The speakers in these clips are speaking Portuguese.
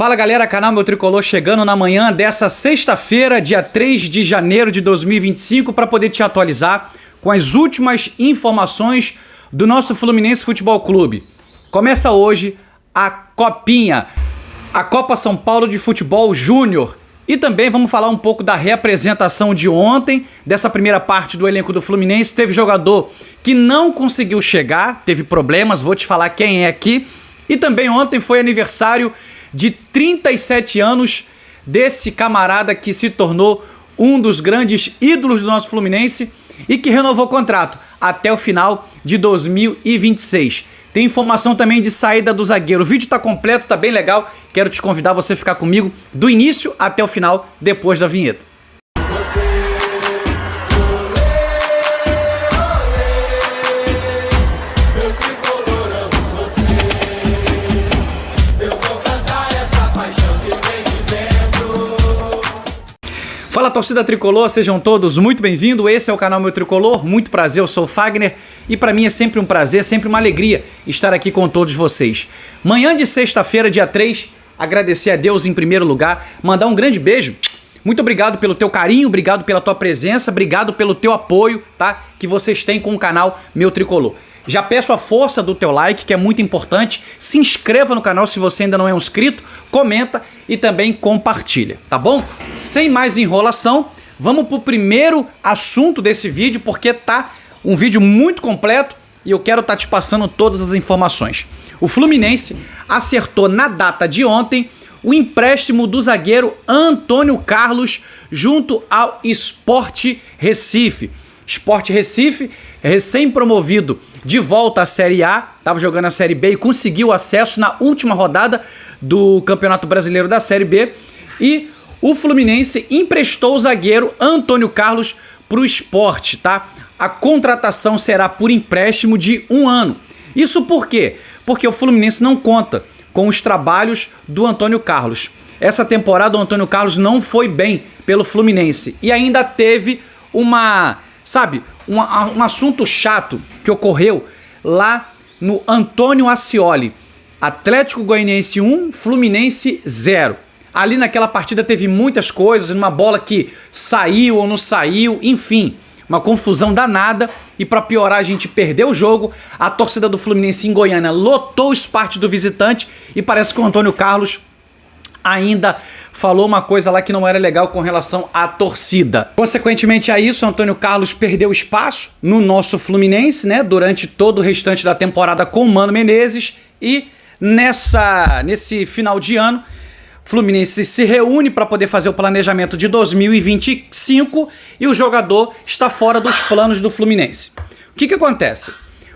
Fala galera, canal Meu Tricolor chegando na manhã dessa sexta-feira, dia 3 de janeiro de 2025, para poder te atualizar com as últimas informações do nosso Fluminense Futebol Clube. Começa hoje a Copinha, a Copa São Paulo de Futebol Júnior. E também vamos falar um pouco da reapresentação de ontem, dessa primeira parte do elenco do Fluminense. Teve jogador que não conseguiu chegar, teve problemas, vou te falar quem é aqui. E também ontem foi aniversário de 37 anos desse camarada que se tornou um dos grandes ídolos do nosso Fluminense e que renovou o contrato até o final de 2026. Tem informação também de saída do zagueiro. O vídeo tá completo, tá bem legal. Quero te convidar a você ficar comigo do início até o final, depois da vinheta. Fala torcida tricolor, sejam todos muito bem-vindos, esse é o canal Meu Tricolor, muito prazer, eu sou o Fagner e para mim é sempre um prazer, sempre uma alegria estar aqui com todos vocês. Manhã de sexta-feira, dia 3, agradecer a Deus em primeiro lugar, mandar um grande beijo, muito obrigado pelo teu carinho, obrigado pela tua presença, obrigado pelo teu apoio, tá? Que vocês têm com o canal Meu Tricolor. Já peço a força do teu like, que é muito importante. Se inscreva no canal se você ainda não é um inscrito, comenta e também compartilha, tá bom? Sem mais enrolação, vamos pro primeiro assunto desse vídeo, porque tá um vídeo muito completo e eu quero estar te passando todas as informações. O Fluminense acertou na data de ontem o empréstimo do zagueiro Antônio Carlos junto ao Sport Recife. Sport Recife, recém-promovido de volta à Série A, estava jogando a Série B e conseguiu acesso na última rodada do Campeonato Brasileiro da Série B. E o Fluminense emprestou o zagueiro Antônio Carlos para o Sport, tá? A contratação será por empréstimo de 1 ano. Isso por quê? Porque o Fluminense não conta com os trabalhos do Antônio Carlos. Essa temporada o Antônio Carlos não foi bem pelo Fluminense e ainda teve um assunto chato que ocorreu lá no Antônio Ascioli. Atlético Goianiense 1, Fluminense 0. Ali naquela partida teve muitas coisas, uma bola que saiu ou não saiu, enfim, uma confusão danada. E para piorar, a gente perdeu o jogo. A torcida do Fluminense em Goiânia lotou o Sport do visitante e parece que o Antônio Carlos ainda falou uma coisa lá que não era legal com relação à torcida. Consequentemente a isso, o Antônio Carlos perdeu espaço no nosso Fluminense, né, durante todo o restante da temporada com o Mano Menezes. E nesse final de ano, o Fluminense se reúne para poder fazer o planejamento de 2025 e o jogador está fora dos planos do Fluminense. O que acontece?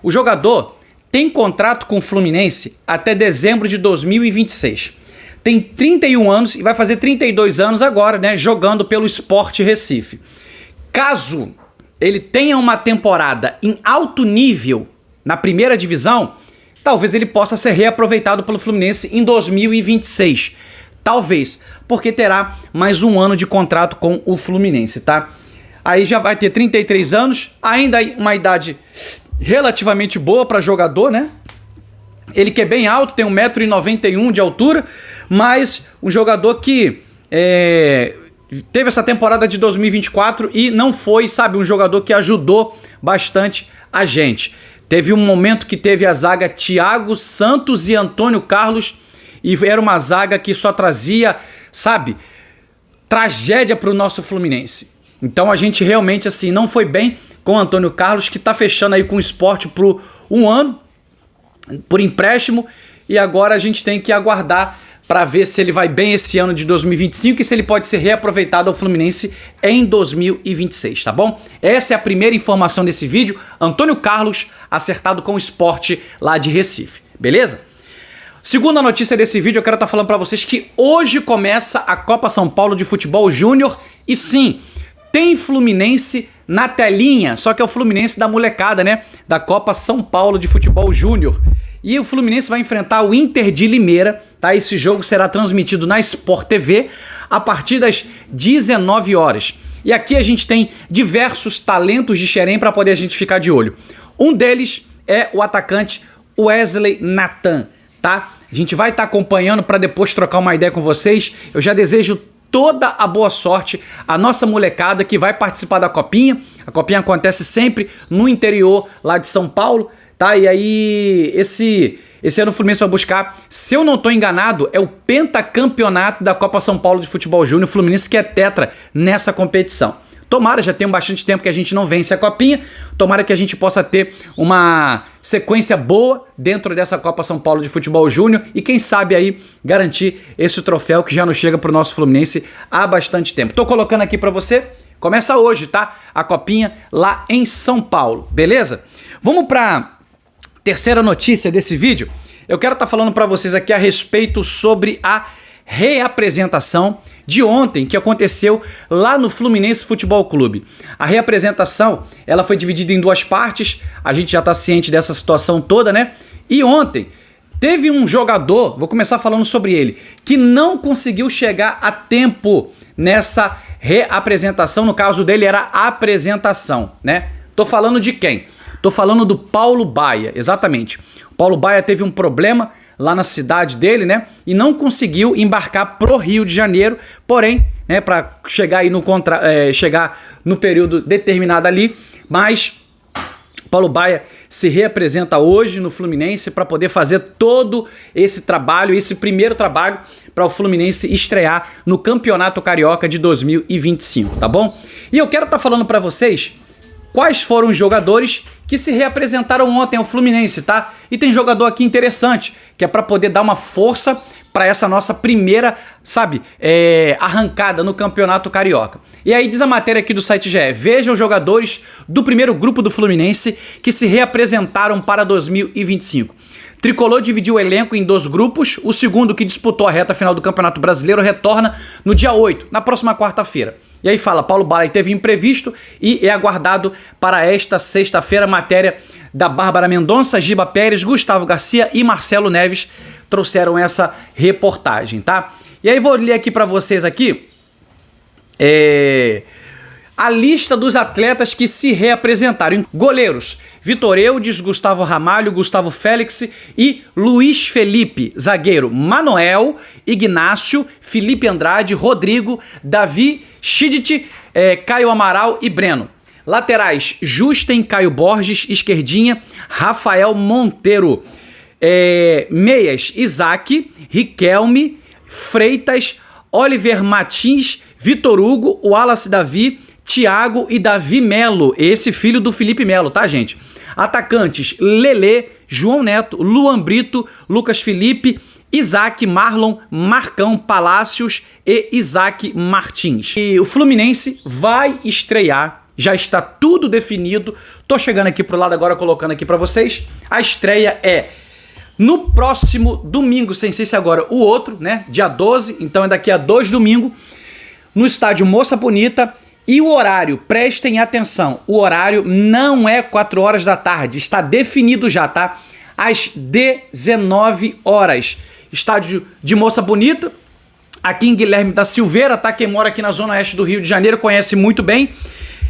O jogador tem contrato com o Fluminense até dezembro de 2026. Tem 31 anos e vai fazer 32 anos agora, né, jogando pelo Sport Recife. Caso ele tenha uma temporada em alto nível na primeira divisão, talvez ele possa ser reaproveitado pelo Fluminense em 2026. Talvez, porque terá mais 1 ano de contrato com o Fluminense, tá? Aí já vai ter 33 anos, ainda uma idade relativamente boa para jogador, né? Ele que é bem alto, tem 1,91 m de altura, mas um jogador que teve essa temporada de 2024 e não foi, um jogador que ajudou bastante a gente. Teve um momento que teve a zaga Thiago Santos e Antônio Carlos e era uma zaga que só trazia, tragédia para o nosso Fluminense. Então a gente realmente não foi bem com o Antônio Carlos, que tá fechando aí com o Sport por 1 ano, por empréstimo, e agora a gente tem que aguardar para ver se ele vai bem esse ano de 2025 e se ele pode ser reaproveitado ao Fluminense em 2026, tá bom? Essa é a primeira informação desse vídeo, Antônio Carlos acertado com o Sport lá de Recife, beleza? Segunda notícia desse vídeo, eu quero estar falando para vocês que hoje começa a Copa São Paulo de Futebol Júnior e sim, tem Fluminense na telinha, só que é o Fluminense da molecada, né? Da Copa São Paulo de Futebol Júnior. E o Fluminense vai enfrentar o Inter de Limeira, tá? Esse jogo será transmitido na Sport TV a partir das 19 horas. E aqui a gente tem diversos talentos de Xerém para poder a gente ficar de olho. Um deles é o atacante Wesley Nathan, tá? A gente vai estar acompanhando para depois trocar uma ideia com vocês. Eu já desejo toda a boa sorte à nossa molecada que vai participar da Copinha. A Copinha acontece sempre no interior lá de São Paulo, tá? E aí esse ano o Fluminense vai buscar, se eu não estou enganado, é o pentacampeonato da Copa São Paulo de Futebol Júnior. O Fluminense que é tetra nessa competição. Tomara, já tem bastante tempo que a gente não vence a Copinha. Tomara que a gente possa ter uma sequência boa dentro dessa Copa São Paulo de Futebol Júnior e quem sabe aí garantir esse troféu que já não chega pro nosso Fluminense há bastante tempo. Tô colocando aqui para você, começa hoje, tá? A Copinha lá em São Paulo, beleza? Vamos pra terceira notícia desse vídeo. Eu quero estar falando para vocês aqui a respeito sobre a reapresentação de ontem que aconteceu lá no Fluminense Futebol Clube. A reapresentação, ela foi dividida em duas partes, a gente já está ciente dessa situação toda, né? E ontem teve um jogador, vou começar falando sobre ele, que não conseguiu chegar a tempo nessa reapresentação, no caso dele era a apresentação, né? Tô falando de quem? Tô falando do Paulo Baia, exatamente. O Paulo Baia teve um problema lá na cidade dele, né? E não conseguiu embarcar pro Rio de Janeiro, porém, né, para chegar aí chegar no período determinado ali, mas Paulo Baia se reapresenta hoje no Fluminense para poder fazer todo esse trabalho, esse primeiro trabalho para o Fluminense estrear no Campeonato Carioca de 2025, tá bom? E eu quero estar falando para vocês quais foram os jogadores que se reapresentaram ontem ao Fluminense, tá? E tem jogador aqui interessante, que é para poder dar uma força para essa nossa primeira, sabe, arrancada no Campeonato Carioca. E aí diz a matéria aqui do site GE, veja os jogadores do primeiro grupo do Fluminense que se reapresentaram para 2025. Tricolor dividiu o elenco em 2 grupos, o segundo que disputou a reta final do Campeonato Brasileiro retorna no dia 8, na próxima quarta-feira. E aí fala, Paulo Baia teve imprevisto e é aguardado para esta sexta-feira. Matéria da Bárbara Mendonça, Giba Pérez, Gustavo Garcia e Marcelo Neves trouxeram essa reportagem, tá? E aí vou ler aqui para vocês aqui a lista dos atletas que se reapresentaram. Goleiros, Vitor Eudes, Gustavo Ramalho, Gustavo Félix e Luiz Felipe. Zagueiro, Manuel, Ignácio, Felipe Andrade, Rodrigo, Davi Chidit, Caio Amaral e Breno. Laterais, Justen, Caio Borges, esquerdinha, Rafael Monteiro. Meias, Isaac, Riquelme, Freitas, Oliver Martins, Vitor Hugo, Wallace Davi, Thiago e Davi Melo, esse filho do Felipe Melo, tá, gente? Atacantes, Lelê, João Neto, Luan Brito, Lucas Felipe, Isaac, Marlon, Marcão, Palácios e Isaac Martins. E o Fluminense vai estrear, já está tudo definido. Tô chegando aqui pro lado agora, colocando aqui para vocês. A estreia é no próximo domingo, sem ser se agora o outro, né? Dia 12, então é daqui a 2 domingos, no estádio Moça Bonita. E o horário, prestem atenção, o horário não é 4 horas da tarde, está definido já, tá? Às 19 horas. Estádio de Moça Bonita, aqui em Guilherme da Silveira, tá? Quem mora aqui na zona oeste do Rio de Janeiro conhece muito bem.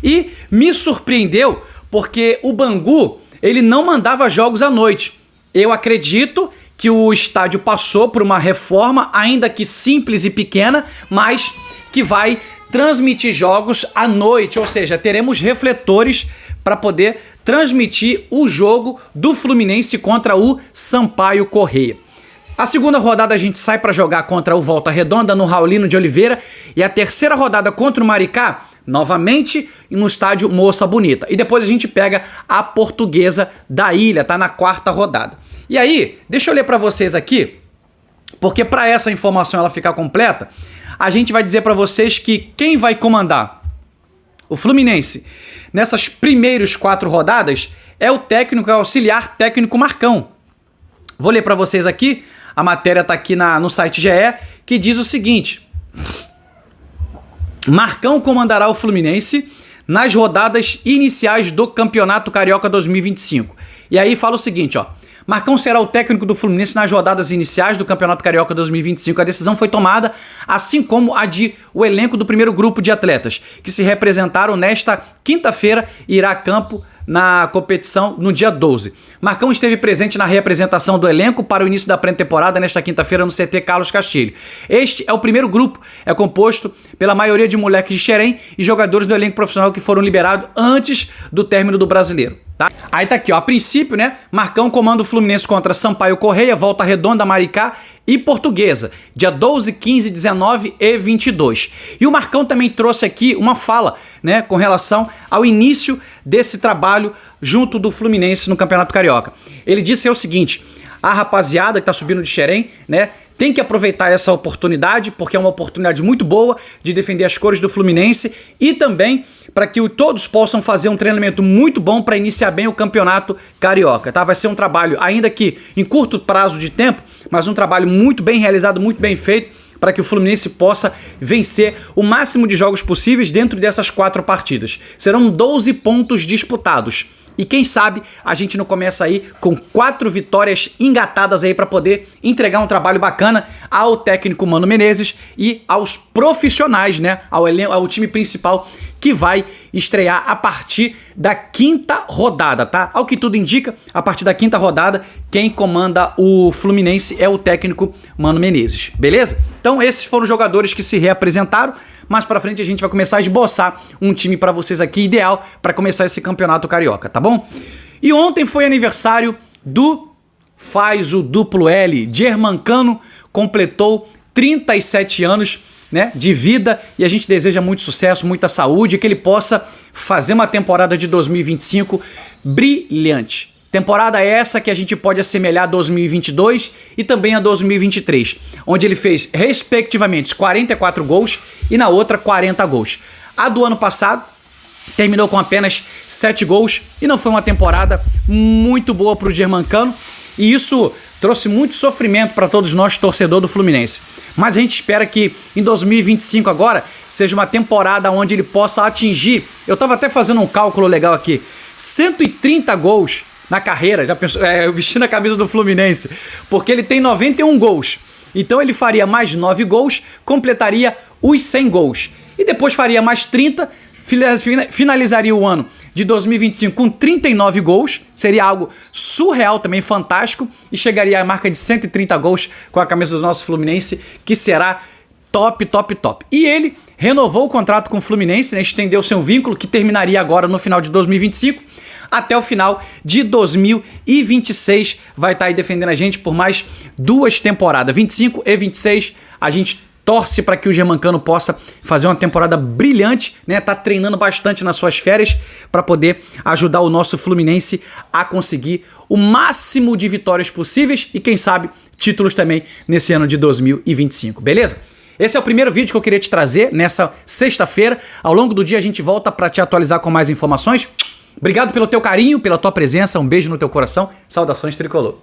E me surpreendeu porque o Bangu, ele não mandava jogos à noite. Eu acredito que o estádio passou por uma reforma, ainda que simples e pequena, mas que vai transmitir jogos à noite, ou seja, teremos refletores para poder transmitir o jogo do Fluminense contra o Sampaio Corrêa. A segunda rodada a gente sai para jogar contra o Volta Redonda no Raulino de Oliveira e a terceira rodada contra o Maricá, novamente no estádio Moça Bonita. E depois a gente pega a Portuguesa da Ilha, tá na 4ª rodada. E aí, deixa eu ler para vocês aqui, porque para essa informação ela ficar completa, a gente vai dizer para vocês que quem vai comandar o Fluminense nessas primeiras 4 rodadas é o técnico auxiliar técnico Marcão. Vou ler para vocês aqui, a matéria tá aqui no site GE, que diz o seguinte: Marcão comandará o Fluminense nas rodadas iniciais do Campeonato Carioca 2025. E aí fala o seguinte, ó: Marcão será o técnico do Fluminense nas rodadas iniciais do Campeonato Carioca 2025. A decisão foi tomada, assim como a de o elenco do primeiro grupo de atletas, que se representaram nesta quinta-feira e irá a campo na competição no dia 12. Marcão esteve presente na reapresentação do elenco para o início da pré-temporada nesta quinta-feira no CT Carlos Castilho. Este é o primeiro grupo, é composto pela maioria de moleques de Xerém e jogadores do elenco profissional que foram liberados antes do término do Brasileiro. Tá? Aí tá aqui, ó, a princípio, né, Marcão comanda o Fluminense contra Sampaio Correia, Volta Redonda, Maricá e Portuguesa, dia 12, 15, 19 e 22. E o Marcão também trouxe aqui uma fala, né, com relação ao início desse trabalho junto do Fluminense no Campeonato Carioca. Ele disse o seguinte: a rapaziada que tá subindo de Xerém, né, tem que aproveitar essa oportunidade, porque é uma oportunidade muito boa de defender as cores do Fluminense e também para que todos possam fazer um treinamento muito bom para iniciar bem o Campeonato Carioca, tá? Vai ser um trabalho, ainda que em curto prazo de tempo, mas um trabalho muito bem realizado, muito bem feito, para que o Fluminense possa vencer o máximo de jogos possíveis dentro dessas 4 partidas. Serão 12 pontos disputados. E quem sabe a gente não começa aí com 4 vitórias engatadas aí para poder entregar um trabalho bacana ao técnico Mano Menezes e aos profissionais, né? Ao time principal que vai estrear a partir da 5ª rodada, tá? Ao que tudo indica, a partir da 5ª rodada, quem comanda o Fluminense é o técnico Mano Menezes, beleza? Então esses foram os jogadores que se reapresentaram. Mais pra frente a gente vai começar a esboçar um time pra vocês aqui ideal pra começar esse campeonato carioca, tá bom? E ontem foi aniversário do Faz o Duplo L. Germancano completou 37 anos, né, de vida e a gente deseja muito sucesso, muita saúde e que ele possa fazer uma temporada de 2025 brilhante. Temporada essa que a gente pode assemelhar a 2022 e também a 2023, onde ele fez, respectivamente, 44 gols e na outra 40 gols. A do ano passado terminou com apenas 7 gols e não foi uma temporada muito boa para o Germancano e isso trouxe muito sofrimento para todos nós, torcedor do Fluminense. Mas a gente espera que em 2025 agora seja uma temporada onde ele possa atingir, eu estava até fazendo um cálculo legal aqui, 130 gols na carreira, já pensou, vestindo a camisa do Fluminense, porque ele tem 91 gols. Então ele faria mais 9 gols, completaria os 100 gols. E depois faria mais 30, finalizaria o ano de 2025 com 39 gols, seria algo surreal também, fantástico, e chegaria à marca de 130 gols com a camisa do nosso Fluminense, que será top, top, top. E ele renovou o contrato com o Fluminense, né, estendeu seu vínculo, que terminaria agora no final de 2025, até o final de 2026, vai estar aí defendendo a gente por mais 2 temporadas, 25 e 26, a gente torce para que o Germancano possa fazer uma temporada brilhante, né? Tá treinando bastante nas suas férias para poder ajudar o nosso Fluminense a conseguir o máximo de vitórias possíveis e quem sabe títulos também nesse ano de 2025, beleza? Esse é o primeiro vídeo que eu queria te trazer nessa sexta-feira. Ao longo do dia a gente volta para te atualizar com mais informações. Obrigado pelo teu carinho, pela tua presença, um beijo no teu coração, saudações tricolor.